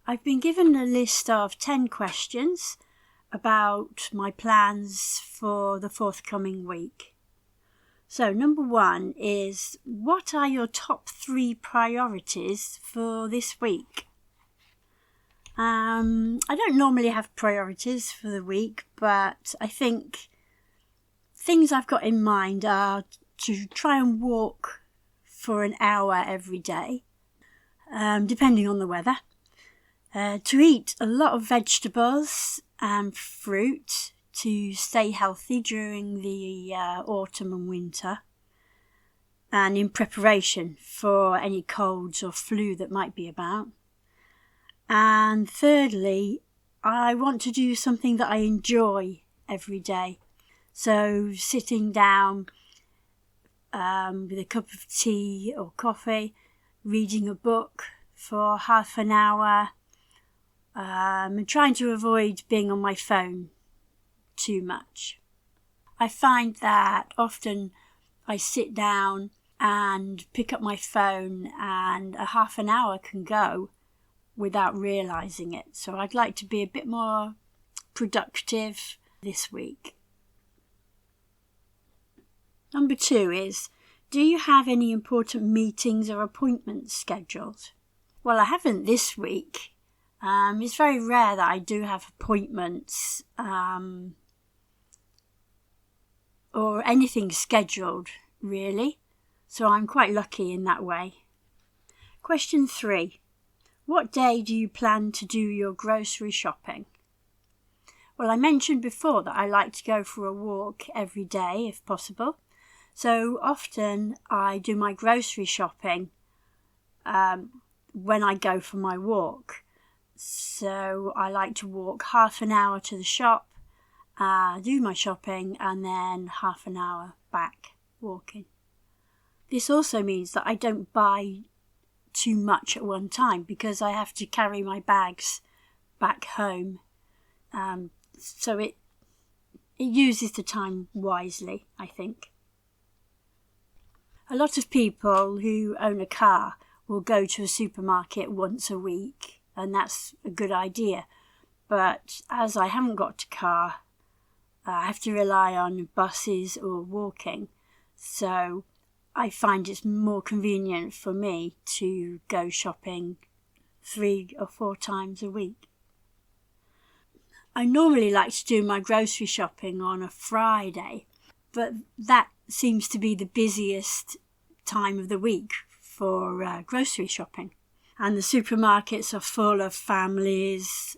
I've been given a list of 10 questions about my plans for the forthcoming week. So number 1 is, what are your top 3 priorities for this week? I don't normally have priorities for the week, but I think things I've got in mind are to try and walk for an hour every day, depending on the weather, to eat a lot of vegetables and fruit to stay healthy during the autumn and winter, and in preparation for any colds or flu that might be about. And thirdly, I want to do something that I enjoy every day. So sitting down with a cup of tea or coffee, reading a book for half an hour, and trying to avoid being on my phone too much. I find that often I sit down and pick up my phone and a half an hour can go without realising it. So I'd like to be a bit more productive this week. Number 2 is, do you have any important meetings or appointments scheduled? Well, I haven't this week. It's very rare that I do have appointments or anything scheduled, really. So I'm quite lucky in that way. Question 3. What day do you plan to do your grocery shopping? Well, I mentioned before that I like to go for a walk every day if possible. So often I do my grocery shopping when I go for my walk. So I like to walk half an hour to the shop, do my shopping, and then half an hour back walking. This also means that I don't buy too much at one time because I have to carry my bags back home. So it uses the time wisely, I think. A lot of people who own a car will go to a supermarket once a week, and that's a good idea. But as I haven't got a car, I have to rely on buses or walking. So I find it's more convenient for me to go shopping 3 or 4 times a week. I normally like to do my grocery shopping on a Friday, but that seems to be the busiest time of the week for grocery shopping. And the supermarkets are full of families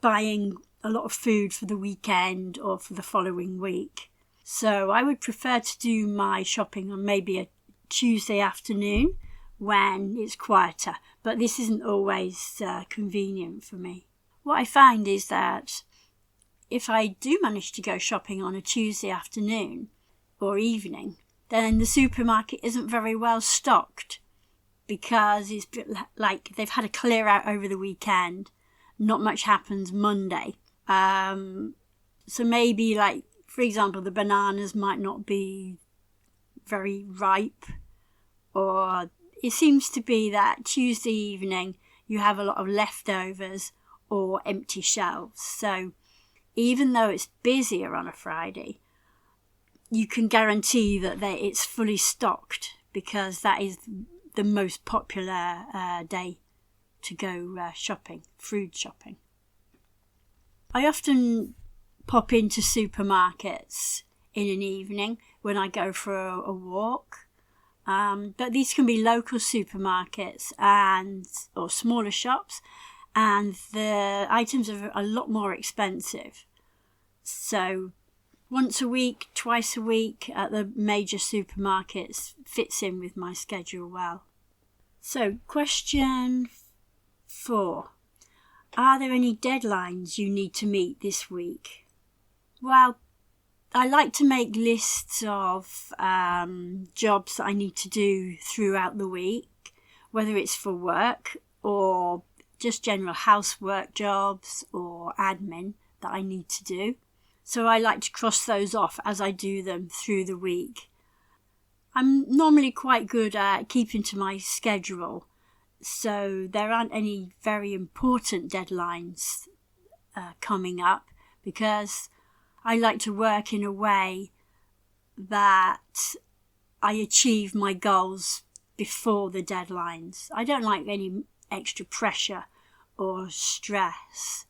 buying a lot of food for the weekend or for the following week. So I would prefer to do my shopping on maybe a Tuesday afternoon when it's quieter, but this isn't always convenient for me. What I find is that if I do manage to go shopping on a Tuesday afternoon or evening, then the supermarket isn't very well stocked because it's like they've had a clear out over the weekend. Not much happens Monday. So maybe, like, for example, the bananas might not be very ripe, or it seems to be that Tuesday evening you have a lot of leftovers or empty shelves. So even though it's busier on a Friday, you can guarantee that it's fully stocked because that is the most popular day to go shopping, food shopping. I often pop into supermarkets in an evening when I go for a walk. But these can be local supermarkets or smaller shops, and the items are a lot more expensive. So once a week, twice a week at the major supermarkets fits in with my schedule well. So question 4. Are there any deadlines you need to meet this week? Well, I like to make lists of jobs that I need to do throughout the week, whether it's for work or just general housework jobs or admin that I need to do. So I like to cross those off as I do them through the week. I'm normally quite good at keeping to my schedule, So there aren't any very important deadlines coming up, because I like to work in a way that I achieve my goals before the deadlines. I don't like any extra pressure or stress.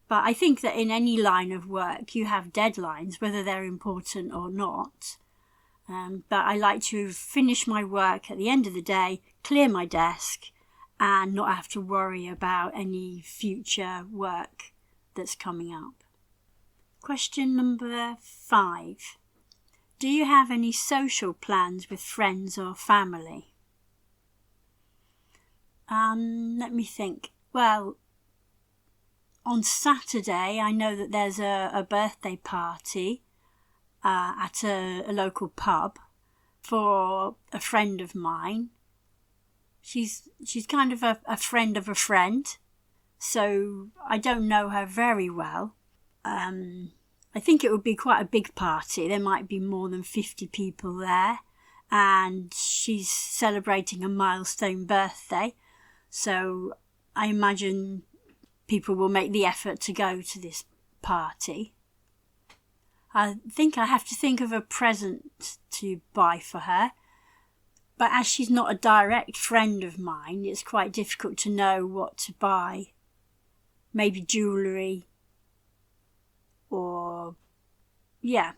But I think that in any line of work you have deadlines, whether they're important or not. But I like to finish my work at the end of the day, clear my desk, and not have to worry about any future work that's coming up. Question number 5. Do you have any social plans with friends or family? Let me think. Well, on Saturday I know that there's a birthday party at a local pub for a friend of mine. She's kind of a friend of a friend, so I don't know her very well. I think it would be quite a big party. There might be more than 50 people there, and she's celebrating a milestone birthday, so I imagine people will make the effort to go to this party. I think I have to think of a present to buy for her, but as she's not a direct friend of mine, it's quite difficult to know what to buy. Maybe jewellery, or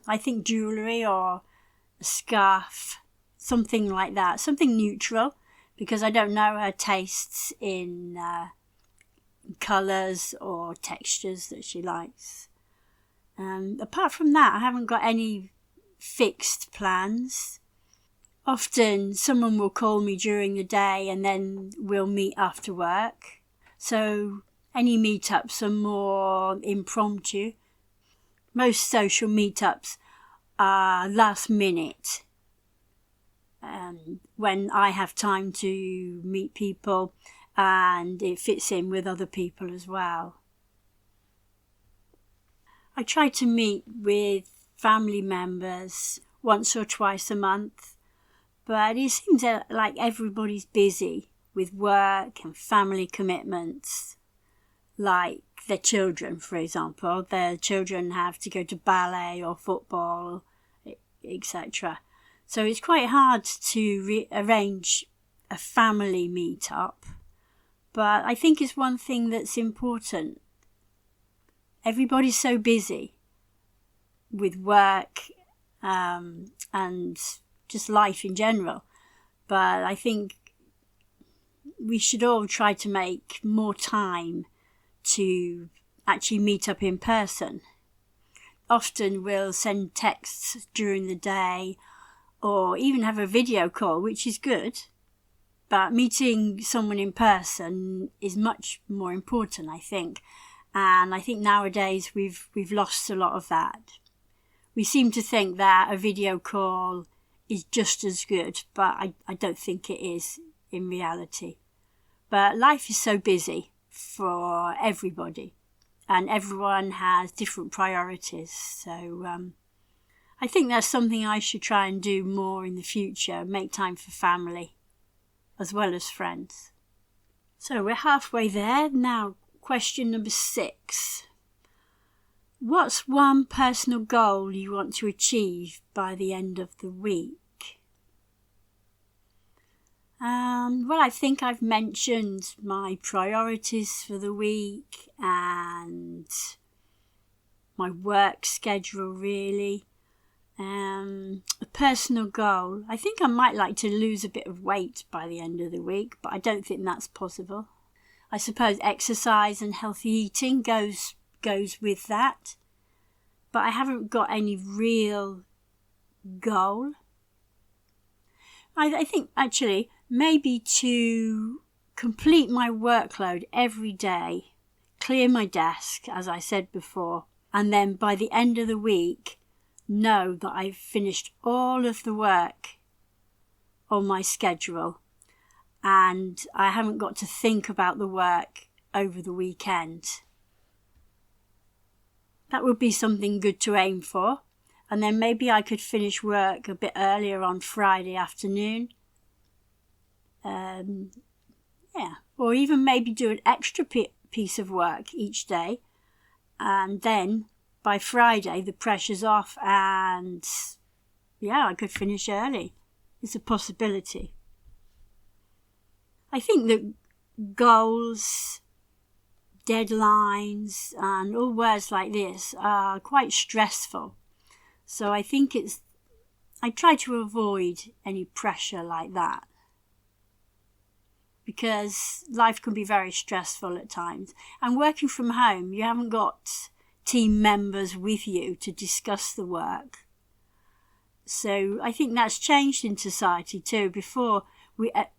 I think jewellery or a scarf, something like that, something neutral, because I don't know her tastes in colours or textures that she likes. Apart from that, I haven't got any fixed plans. Often someone will call me during the day and then we'll meet after work. So any meetups are more impromptu. Most social meetups are last minute. When I have time to meet people and it fits in with other people as well. I try to meet with family members once or twice a month, but it seems like everybody's busy with work and family commitments, like their children, for example. Their children have to go to ballet or football, etc. So it's quite hard to arrange a family meet-up, but I think it's one thing that's important. Everybody's so busy with work and just life in general. But I think we should all try to make more time to actually meet up in person. Often we'll send texts during the day or even have a video call, which is good. But meeting someone in person is much more important, I think. And I think nowadays we've lost a lot of that. We seem to think that a video call is just as good, but I don't think it is in reality. But life is so busy for everybody, and everyone has different priorities. So I think that's something I should try and do more in the future, make time for family as well as friends. So we're halfway there now. Question number 6. What's one personal goal you want to achieve by the end of the week? Well, I think I've mentioned my priorities for the week and my work schedule, really. A personal goal. I think I might like to lose a bit of weight by the end of the week, but I don't think that's possible. I suppose exercise and healthy eating goes with that. But I haven't got any real goal. I think actually maybe to complete my workload every day, clear my desk, as I said before, and then by the end of the week know that I've finished all of the work on my schedule and I haven't got to think about the work over the weekend. That would be something good to aim for. And then maybe I could finish work a bit earlier on Friday afternoon. Yeah, or even maybe do an extra piece of work each day, and then by Friday the pressure's off and I could finish early. It's a possibility. I think that goals, deadlines and all words like this are quite stressful. So I try to avoid any pressure like that, because life can be very stressful at times. And working from home, you haven't got team members with you to discuss the work. So I think that's changed in society too. Before,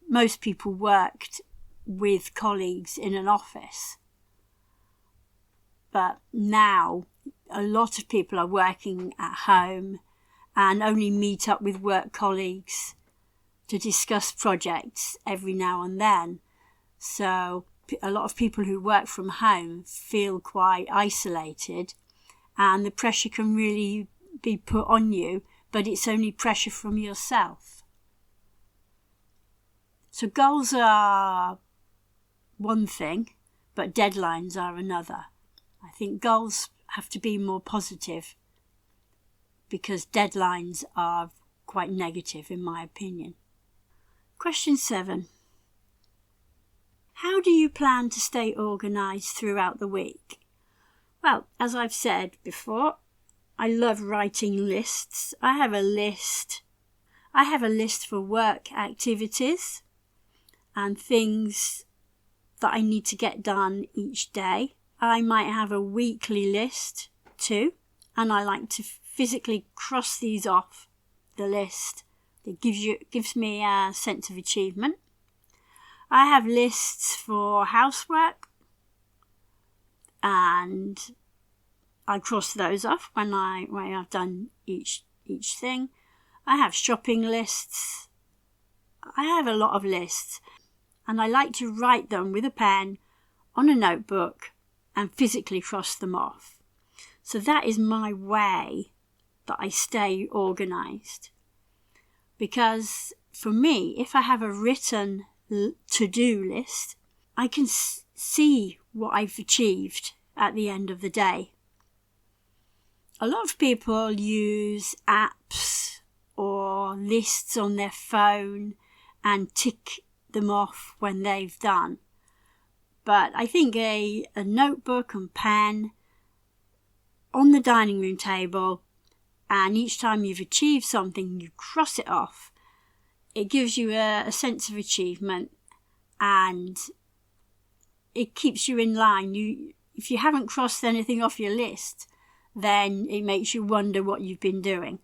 most people worked with colleagues in an office. But now a lot of people are working at home and only meet up with work colleagues to discuss projects every now and then. So a lot of people who work from home feel quite isolated, and the pressure can really be put on you, but it's only pressure from yourself. So goals are one thing, but deadlines are another. I think goals have to be more positive, because deadlines are quite negative in my opinion. Question 7. How do you plan to stay organised throughout the week? Well, as I've said before, I love writing lists. I have a list for work activities and things that I need to get done each day. I might have a weekly list too, and I like to physically cross these off the list. It gives me a sense of achievement. I have lists for housework, and I cross those off when I've done each thing. I have shopping lists. I have a lot of lists, and I like to write them with a pen on a notebook and physically cross them off. So that is my way that I stay organised. Because for me, if I have a written to-do list, I can see what I've achieved at the end of the day. A lot of people use apps or lists on their phone and tick them off when they've done. But I think a notebook and pen on the dining room table, and each time you've achieved something, you cross it off. It gives you a sense of achievement, and it keeps you in line. If you haven't crossed anything off your list, then it makes you wonder what you've been doing.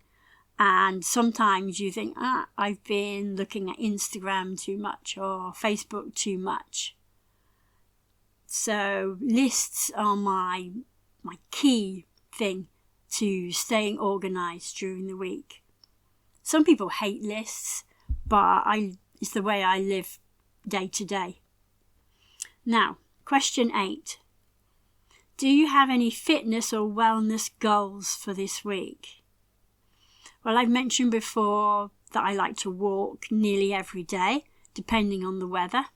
And sometimes you think, I've been looking at Instagram too much or Facebook too much. So lists are my key thing to staying organised during the week. Some people hate lists, but it's the way I live day to day. Now, question 8. Do you have any fitness or wellness goals for this week? Well, I've mentioned before that I like to walk nearly every day, depending on the weather.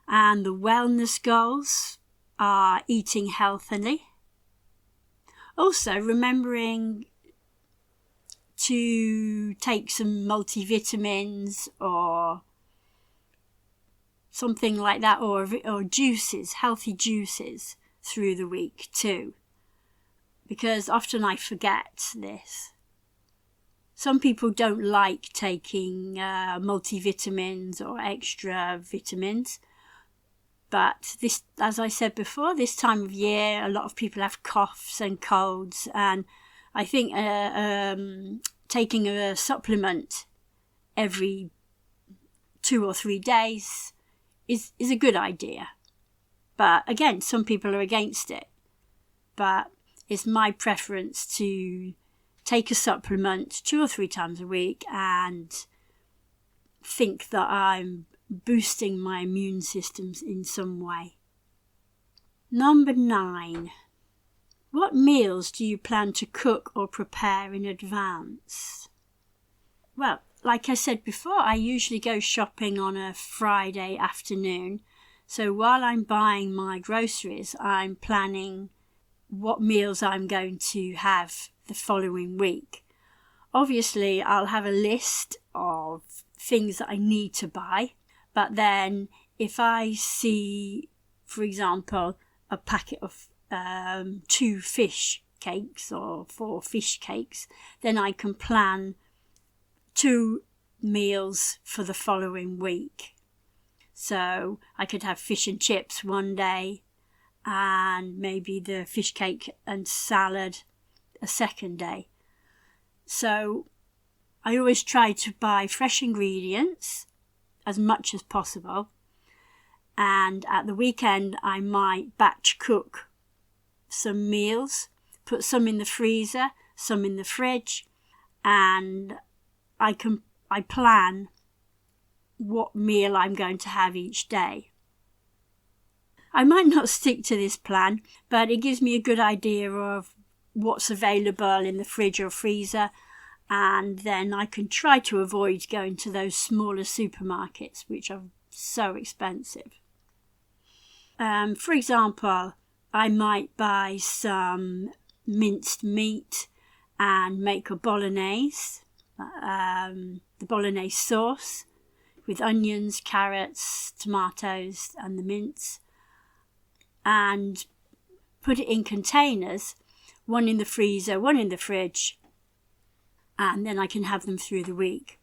And the wellness goals are eating healthily. Also, remembering to take some multivitamins or something like that, or juices, healthy juices through the week too. Because often I forget this. Some people don't like taking multivitamins or extra vitamins. But this, as I said before, this time of year, a lot of people have coughs and colds. And I think taking a supplement every 2 or 3 days is a good idea. But again, some people are against it. But it's my preference to take a supplement 2 or 3 times a week and think that I'm boosting my immune systems in some way. Number 9. What meals do you plan to cook or prepare in advance? Well, like I said before, I usually go shopping on a Friday afternoon. So while I'm buying my groceries, I'm planning what meals I'm going to have the following week. Obviously, I'll have a list of things that I need to buy, but then if I see, for example, a packet of 2 fish cakes or 4 fish cakes, then I can plan 2 meals for the following week. So I could have fish and chips one day and maybe the fish cake and salad a second day. So I always try to buy fresh ingredients as much as possible, and at the weekend I might batch cook some meals, put some in the freezer, some in the fridge, and I plan what meal I'm going to have each day. I might not stick to this plan, but it gives me a good idea of what's available in the fridge or freezer, and then I can try to avoid going to those smaller supermarkets which are so expensive. For example, I might buy some minced meat and make a bolognese, the bolognese sauce with onions, carrots, tomatoes and the mince, and put it in containers, one in the freezer, one in the fridge, and then I can have them through the week.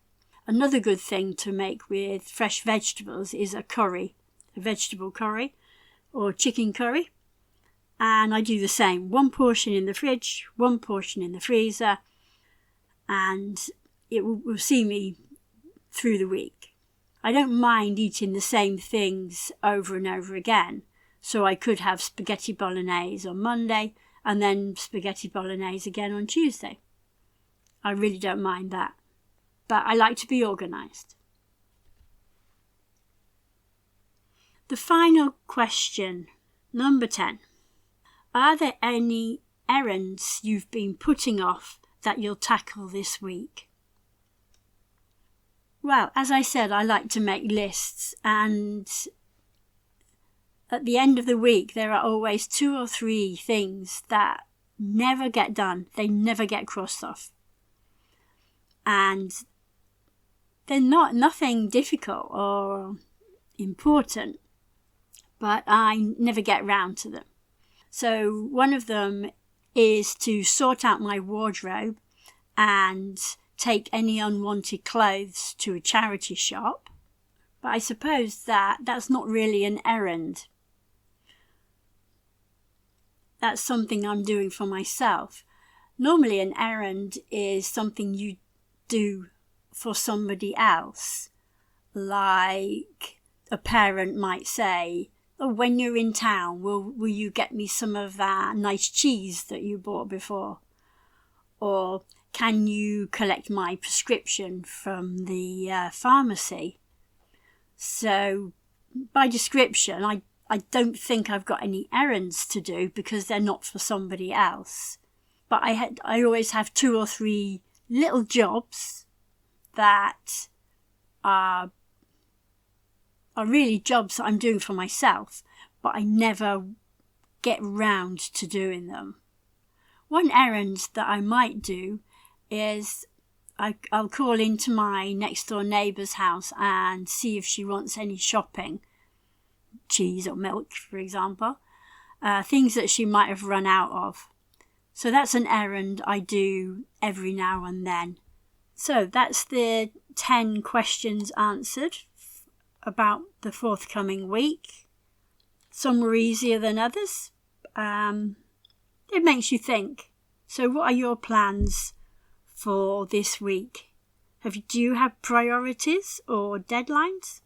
Another good thing to make with fresh vegetables is a curry, a vegetable curry or chicken curry. And I do the same, 1 portion in the fridge, 1 portion in the freezer, and it will see me through the week. I don't mind eating the same things over and over again, so I could have spaghetti bolognese on Monday and then spaghetti bolognese again on Tuesday. I really don't mind that, but I like to be organised. The final question, number 10. Are there any errands you've been putting off that you'll tackle this week? Well, as I said, I like to make lists, and at the end of the week there are always 2 or 3 things that never get done. They never get crossed off. And they're nothing difficult or important, but I never get round to them. So one of them is to sort out my wardrobe and take any unwanted clothes to a charity shop. But I suppose that's not really an errand. That's something I'm doing for myself. Normally an errand is something you do for somebody else. Like a parent might say, "Oh, when you're in town, will you get me some of that nice cheese that you bought before?" Or, "Can you collect my prescription from the pharmacy?" So, by description, I don't think I've got any errands to do because they're not for somebody else. But I always have 2 or 3 little jobs that are really jobs that I'm doing for myself, but I never get round to doing them. One errand that I might do is I'll call into my next door neighbour's house and see if she wants any shopping, cheese or milk, for example, things that she might have run out of. So that's an errand I do every now and then. So that's the 10 questions answered about the forthcoming week. Some were easier than others. It makes you think. So what are your plans for this week? Do you have priorities or deadlines?